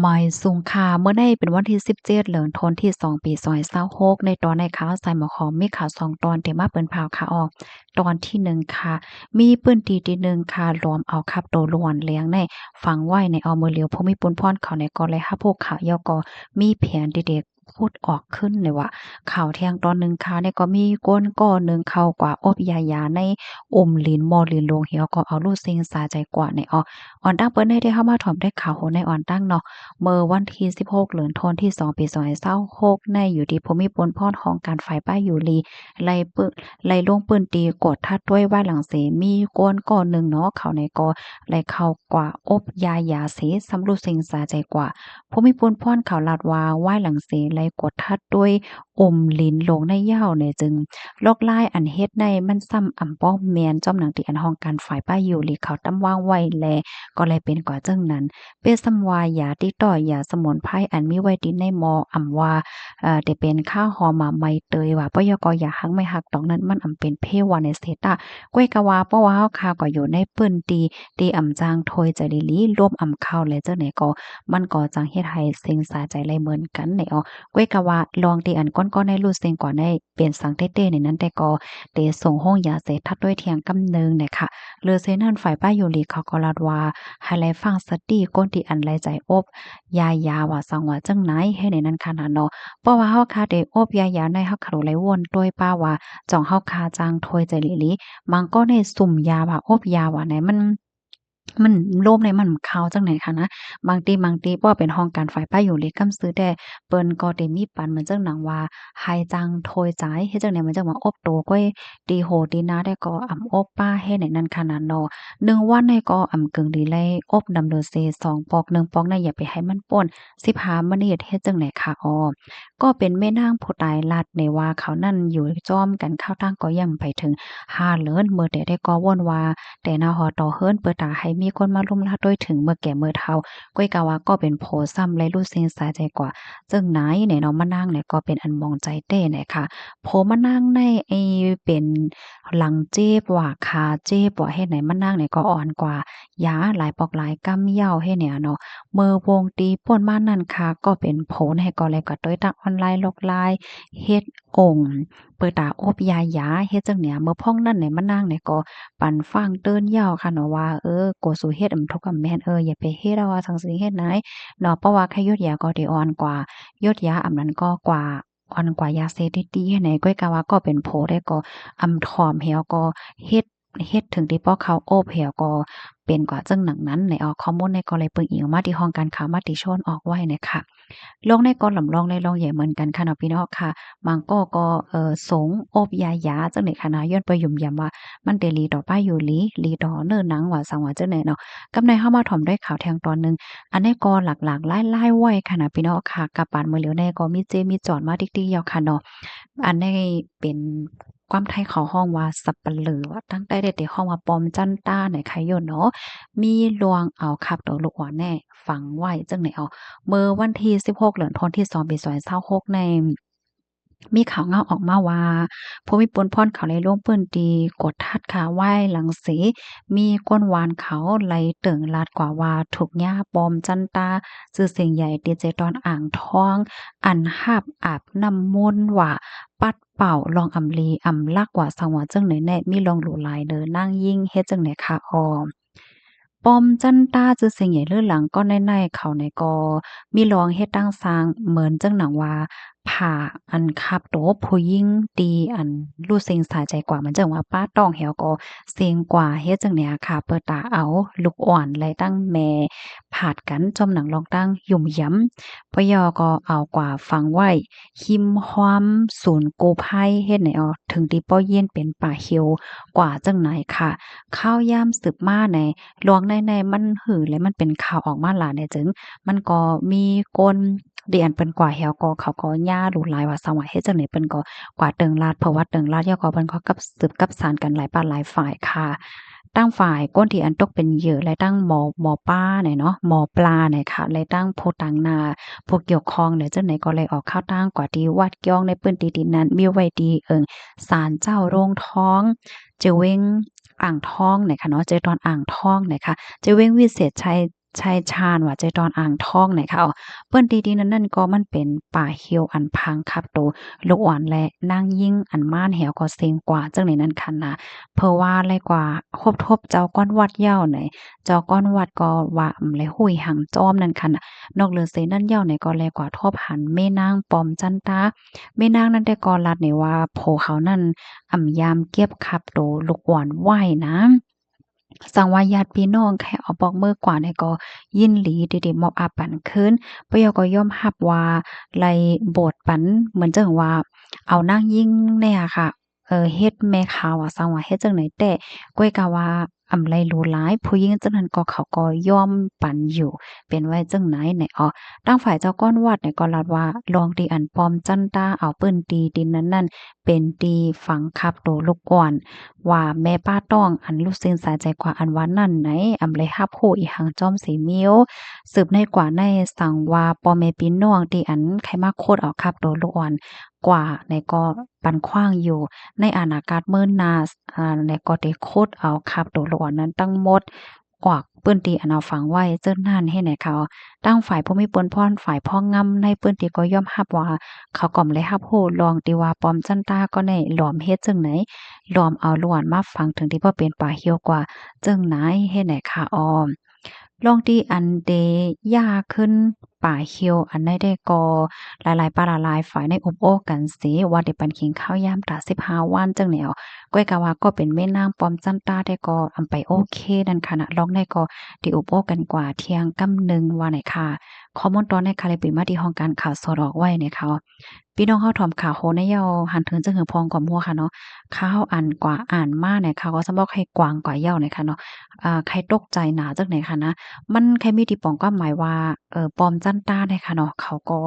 หมายสุงค่ะเมื่อได้เป็นวันที่17เหลือนธันวาคมที่2ปี2026ในตอนในข่าวใส่หมอของมีข่าว2ตอนที่มาเปิ้นพาวข่าวออกตอนที่1ค่ะมีปื้นตีที่1ค่ะรวมเอาครับโตล้วนเลี้ยงในฝังไว้ในเอามือเหลียวผู้มีปุ้นพรเขาในก็เลยฮับพวกข่าวยอก็มีแผนเด็ดๆพูดออกขึ้นเลยว่าข่าวเที่ยงตอนหนึ่งค่ะเนี่ยก็มีก้นก้อนหนึ่งเข้ากว่าอบยาในอมลิ้นมอลิ้นลงเหี่ยวก็เอาลูกเซ็งสาใจกว่าในอ่อนตั้งเปิ้นได้เข้ามาถ่อมได้ข่าวโหในอ่อนตั้งเนาะ เมื่อวันที่16เหลือนธันวาคมที่2ปี2026ในอยู่ที่ภูมิพลพรของการไฟป้ายอยู่ลีไล่ปึไล่ลงปืนตีกดทัดด้วยว่าหลังเสมีกวนก่อนหนึ่งเนาะเขาในก็ไล่เข้ากว่าอบยาเสสำรุสิงสาใจกว่าภูมิพลพรเขาลาดว่าว่าหลังเสไล่กดทัดด้วยอมลิ้นลงในยาวเนี่ยจึงลอกลายอันเฮ็ดในมันซ้ำอ่ำป้อมแมนจอมหนังที่อันห้องการฝ่ายป้ายอยู่ลีเขาตำว่างไว้แลก็เลยเป็นกว่าจึงนั้น เปสำวายาติดต่อยาสมุนไพรอันมีไว้ดินในหมออำว่าได้เป็นข้าวหอมมาใบเตยว่าปยกอย่าหักไม่หักดอกนั้นมันอำเป็นเพวาในเซตาก้วยกะว่าเพราะว่าเฮาคาก็อยู่ในเปิ้นตีอำจางถอยใจลิลีรวมอำข้าวและเจ้าไหนก็มันก็จังเฮ็ดให้เซ็งสาใจไหลเหมือนกันในก้วยกะว่าลองตีอันก้อนๆในรู้เซ็งก่อนได้เป็นสังเต้ๆในนั้นแต่ก็เตส่งห้องยาเสพทัดด้วยเทียงกำเนิงเนี่ยค่ะเลือเซนั่นฝ่ายป้ายอยู่ลีเขาก็ลาดว่า ให้ไลฟังสติก้นที่อันไลใจอบยาว่าสังว่าจังไหนให้ในนั้นขนาดเนาะเพราะว่าเฮาคาได้อบยาในเฮาคาไหลวนด้วยป้าว่าจ่องเฮาคาจางถวยใจหลีหลีมันก็ได้สุ่มยาว่าอบยาว่าไหนมันโลมในมันข่าวจังไหนคะนะบางทีเพราะว่าเป็นห้องการฝ่ายป้ายอยู่เลขกำซื้อแต่เปิ้นก็ได้มีปันเหมือนจังหนังว่าหายจังโทยใจายเฮ็ดจังได๋มันจังว่าอบโตก้อยตีโหตีนาได้ก็อำอบป้าให้ในนั้นขนาดเนาะ 1 วันในก็อำกึ่งดีเลยอบดำโดเซ2ปอก1ปอกน่ะอย่าไปให้มันป่น15มื้อนี้เฮ็ดจังไหนคะก็เป็นแม่นางผู้ตายลัดในว่าเขานั่นอยู่จ้อมกันข้าวตั้งก็ยังไปถึง5เลินมื้อใดได้ก็วนว่าแต่นาฮอดต่อเฮิรนเปิดตาให้มีคนมารุมลาด้วยถึงเมื่อแก่มื้อเฒ่าก้อยกะว่าก็เป็นโผซ้ำและรู้เซ็งสาใจกว่าจึงไหนเนี่ยเนาะมานั่งเนี่ยก็เป็นอันมองใจเต้เนี่ยค่ะโผมานั่งในไอ้เป็นหลังเจ็บว่าขาเจ็บว่าเฮ็ดไหนมานั่งเนี่ยก็อ่อนกว่ายาหลายปอกหลายกำเหย้าเฮ็ดเนี่ยเนาะเมื่อวงตีป่นมานั่นค่ะก็เป็นโผให้ก็เลยก็ด้วยทางออนไลน์ลอกลายเฮ็ดองค์เปิดตาอบยาเฮ็ดจังเนี่ยเมื่อพ้องนั่นเนี่ยมานั่งเนี่ยก็ปันฟังเติ้นยาวค่ะเนาะว่าโกสูเฮ็ดอำทกอำแม่นอย่าไปเฮ็ดเอาว่าจั่งซี้เฮ็ดไหนเนาะเพราะว่าแค่ยดยาก็ได้อ่อนกว่ายดยาอำนั้นก็กว่าอ่อนกว่ายาเสพติดหั้นแหนก้อยกะว่าก็เป็นโผได้ก็อำถ่อมแฮวก็เฮ็ดถึงที่ป้อเขาโอบแฮวก็เป็นกว่าจังหนังนั้นในข้อมูลในก็เลยเปิงอิงมาที่ห้องการค้ามติชนออกไว้เนี่ยค่ะ ลงในกอลำลองในลองใหญ่เหมือนกันค่ะเนาะพี่น้องค่ะบางก็สงอบยาจังได๋ค่ะนะย้อนไปยุ่มยำว่ามันเตลีต่อป้ายอยู่ลีต่อเนิ่นหนังว่าสังว่าจังได๋เนาะกำในเฮามาถ่อมด้วยข่าวแทงตอนหนึ่งอันนี้ก็หลักๆหลายๆไว้ค่ะนะพี่น้องค่ะกับปานมื้อเหลียวแน่ก็มีเจมีจอดมาติ๊กๆยาวค่ะเนาะอันนี้เป็นความไทยเขาห้องว่าสับปะเหร่อว่าตั้งแต่ได้แต่ห้องว่าปอมจันต้าไหนใครโยนเนาะมีลวงเอาคักดอกลูกอ่อนแน่ฝังไว้จังไหนเมื่อวันที่16เหลือนธันวาคมที่2ปี2026ในมีข่าวเงาออกมาว่าภูมิพลพรเขาได้ลงพื้นที่กดทัดค่ะไหว้หลังเสมีก้นวานเขาไหลเติ่งลาดกว่าว่าถูกหญ้าปลอมจันตาชื่อเสียงใหญ่ดีเจตอนอ่างทองอันหาบอาบน้ำมนต์ว่าปัดเป่าลองอำลีอำลักว่าสังว่าจังไหนแน่มีลองหลู่หลายเด้อนั่งยิ่งเฮ็ดจังไหนคะปอมจันต้าจื้อเสียงใหญ่ลือหลังก็ในๆเขาในก็มีรองเฮ็ดตั้งสร้างเหมือนจังหนังว่าผ่าอันคับโตผู้หญิงตีอันรู้เซ็งสาใจกว่ามันจังว่าป้าต้องแหวก็เซ็งกว่าเฮ็ดจังเนี่ยค่ะเปิดตาเอาลูกอ่อนและตั้งแม่ผาดกันจอมหนังลองตั้งยุ่มย้ำปยก็เอากว่าฟังไว้หิมความศูนย์กู้ภัยเฮ็ดให้ถึงที่ป้อเย็นเป็นป่าเหี่ยวกว่าจังไหนค่ะข้าวยามสืบมาใน หลวงในมันหือและมันเป็นข่าวออกมาหลายเนี่ยจึงมันก็มีคนเดียนเปิ้นกว่าแฮวก็เขาก็ย่ารู้หลายว่าสว่าเฮ็ดจังได๋เปิ้นก็กว่าเติงลาดเพราะว่าเติงลาดยาก็เพิ่นก็กับสืบกับสานกันหลายปานหลายฝ่ายค่ะตั้งฝ่ายก้นที่อันตกเป็นเหยื่อและตั้งหมอป้าเนี่ยเนาะหมอปลาเนี่ยค่ะและตั้งผู้ต่างหน้าผู้เกี่ยวข้องเนี่ยจังได๋ก็เลยออกข่าวตั้งกว่าที่วัดเกี้ยงในพื้นที่ดินนั้นมีไว้ดีศาลเจ้าโรงทองเจอเวงอ่างทองเนี่ยค่ะเนาะเจอตอนอ่างทองเนี่ยค่ะเจอเวงวิเศษชัย ชายชาญว่าใจตอนอ่างทองไหนค่ะเปิ้นดีๆนั่นก็มันเป็นป่าเหี่ยวอันพังคับโตลูกอ่อนและนางยิ่งอันม่านแหวก็เซ็งกว่าจังในนั้นคันน่ะเพราะว่าไรกว่าครบทบเจ้าก้อนวัดเหย้าไหนเจ้าก้อนวัดก็ว่าเลยหุยหังจ้อมนั่นคันน่ะนอกเหลือเสนั่นเหย้าไหนก็แลกว่าทบหันแม่นางปอมจันตาแม่นางนั้นได้ก็รัดนี่ว่าโผเขานั่นยามเก็บคับโตลูกอ่อนไหว้นะสังว่าญาติพี่น้องแค่เอาบอกมือกว่าเนี่ยก็ยินหลีดีๆมอบอาปันคืนปยก็ยอมรับว่าไลโบสถ์ปันเหมือนจังว่าเอานางยิ่งเนี่ยค่ะเฮ็ดแม่ข่าวอะสังว่าเฮ็ดจังไหนแต่ก้อยกะว่าไรรู้หลายผู้หญิงจังนั้นก็เขาก็ยอมปันอยู่เป็นไว้จังไหนเนี่ยตั้งฝ่ายเจ้าก้อนวัดเนี่ยก็รัดว่าลองตีอันปลอมจันตาเอาปื้นตีดินนั้นๆเป็นตีฝังคับโตลูกอ่อน ว่าแม่ป้าต้องอันลูกซึ้งสาใจกว่าอันว่านั่นไหนเลยรับรู้อีหังจ้อมสีมิ้วสืบในกว่าในสังว่าพ่อแม่พี่น้องที่อันใครมาโคตรเอาครับโดนลูกอ่อนกว่าในก็ปันขว้างอยู่ในอนาคตเมื่อนาในก็ได้โคตรเอาครับโดนลูกอ่อนนั้นตั้งหมดกว่าเปิ้นตีอันเอาฝังไว้เจิ้นนั่นให้ไหนเขาตั้งฝ่ายผู้มีปนพรฝ่ายพ่องำในเปิ้นตีก็ยอมรับว่าเขาก็บ่ได้รับรู้ลองตีว่าปลอมจันตาก็ได้หลอมเฮ็ดจังไหน รวมเอาล้วนมาฟังถึงที่ว่าเป็นป่าเหี่ยวกว่าจึงไหนเฮ็ดไหนค่ะอ้อมลองที่อันเดยาขึ้นป่าเหี่ยวอันใดได้ก่อหลายๆปาหลายๆฝ่ายในอบโอ้กันสิว่าได้ปันกินข้าวยามตา15วันจังแนวก้อยกะว่าก็เป็นแม่นางปอมจันตาได้ก็ไปโอเคนั่นค่ะนะลองได้ก็ที่อบโอ้กันกว่าเที่ยงกำหนึ่งว่าไหนค่ะข้อมูลตอนในค่ะเลยเปิดมาที่ห้องการข่าวสดออกไว้นะคะพี่น้องเฮาถอมข่าวโหนยาวหันถึงจะหือพองกว่ามัวค่ะเนาะ ข้าวอันกว่าอ่านมาเนี่ยค่ะก็สำบอกให้กว้างกว่าเหย้าเนี่ยค่ะเนาะใครตกใจหนาจักไหนค่ะนะมันใครมีที่ปองความหมายว่าปลอมจั้นต้าเนี่ยค่ะเนาะเขาก็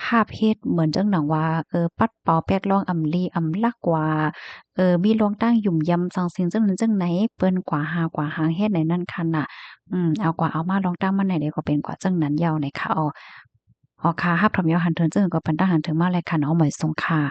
หาบเฮ็ดเหมือนจังหนังว่าปัดเป่าแปดร้องอำลีอำลักว่ามีลวงตั้งหยุ่มยำจังซิงจังนั้นจังไหนเปิ้นกว่าหากว่าหางเฮ็ดในนั้นคันน่ะเอากว่าเอามาลองตั้งมันไหนเดี๋ยวก็เป็นกว่าจังนั้นเหย้าเนี่ยค่ะค่ะรับพร้อมเหย้าหันเทิงจึงก็เป็นทหารถึงมาเลยค่ะเนาะหมอยสงค่ะ